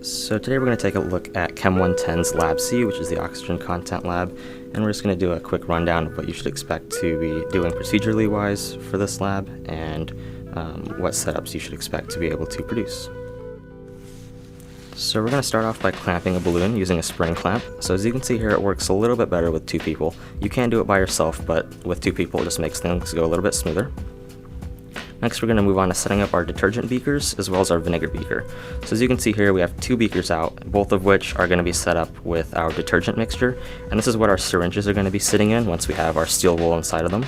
So today we're going to take a look at Chem 110's Lab C, which is the oxygen content lab, and we're just going to do a quick rundown of what you should expect to be doing procedurally wise for this lab, and what setups you should expect to be able to produce. So we're going to start off by clamping a balloon using a spring clamp. So as you can see here, it works a little bit better with two people. You can do it by yourself, but with two people it just makes things go a little bit smoother. Next, we're going to move on to setting up our detergent beakers as well as our vinegar beaker. So as you can see here, we have two beakers out, both of which are going to be set up with our detergent mixture, and this is what our syringes are going to be sitting in once we have our steel wool inside of them.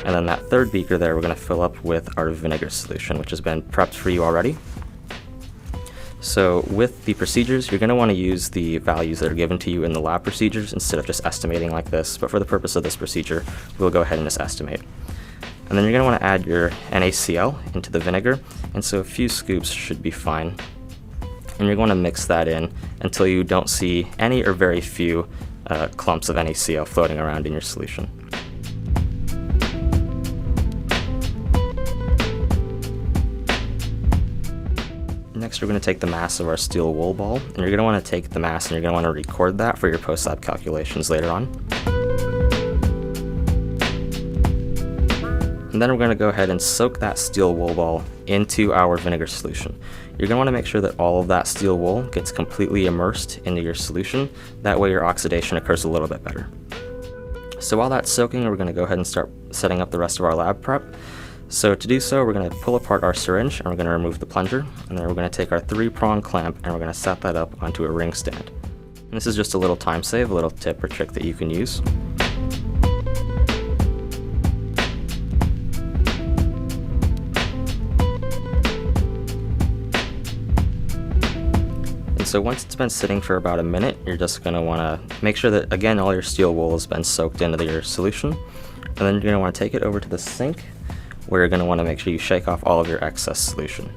And then that third beaker there, we're going to fill up with our vinegar solution, which has been prepped for you already. So with the procedures, you're going to want to use the values that are given to you in the lab procedures instead of just estimating like this, but for the purpose of this procedure, we'll go ahead and just estimate. And then you're going to want to add your NaCl into the vinegar, and so a few scoops should be fine. And you're going to mix that in until you don't see any or very few clumps of NaCl floating around in your solution. Next, we're going to take the mass of our steel wool ball, and you're going to want to take the mass and you're going to want to record that for your post-lab calculations later on. And then we're going to go ahead and soak that steel wool ball into our vinegar solution. You're going to want to make sure that all of that steel wool gets completely immersed into your solution. That way your oxidation occurs a little bit better. So while that's soaking, we're going to go ahead and start setting up the rest of our lab prep. So to do so, we're going to pull apart our syringe and we're going to remove the plunger. And then we're going to take our 3-prong clamp and we're going to set that up onto a ring stand. And this is just a little time save, a little tip or trick that you can use. So once it's been sitting for about a minute, you're just going to want to make sure that, again, all your steel wool has been soaked into your solution. And then you're going to want to take it over to the sink, where you're going to want to make sure you shake off all of your excess solution.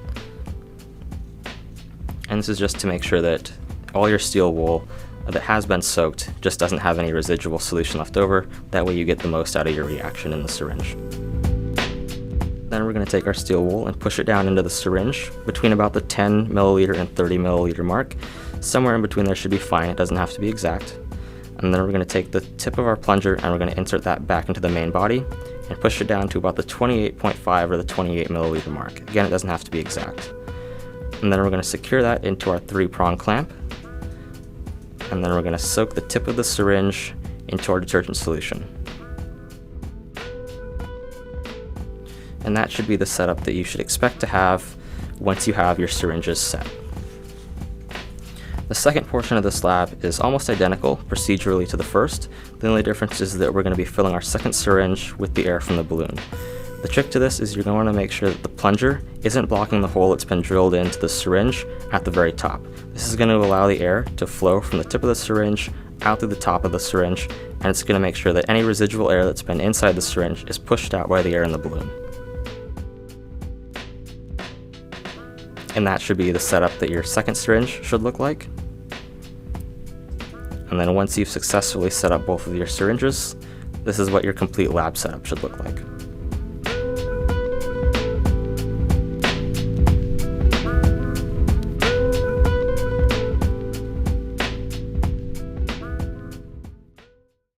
And this is just to make sure that all your steel wool that has been soaked just doesn't have any residual solution left over. That way you get the most out of your reaction in the syringe. Then we're going to take our steel wool and push it down into the syringe between about the 10 milliliter and 30 milliliter mark. Somewhere in between there should be fine, it doesn't have to be exact. And then we're going to take the tip of our plunger and we're going to insert that back into the main body and push it down to about the 28.5 or the 28 milliliter mark. Again, it doesn't have to be exact. And then we're going to secure that into our 3-prong clamp. And then we're going to soak the tip of the syringe into our detergent solution. And that should be the setup that you should expect to have once you have your syringes set. The second portion of this lab is almost identical procedurally to the first. The only difference is that we're going to be filling our second syringe with the air from the balloon. The trick to this is you're going to want to make sure that the plunger isn't blocking the hole that's been drilled into the syringe at the very top. This is going to allow the air to flow from the tip of the syringe out through the top of the syringe, and it's going to make sure that any residual air that's been inside the syringe is pushed out by the air in the balloon. And that should be the setup that your second syringe should look like. And then once you've successfully set up both of your syringes, this is what your complete lab setup should look like.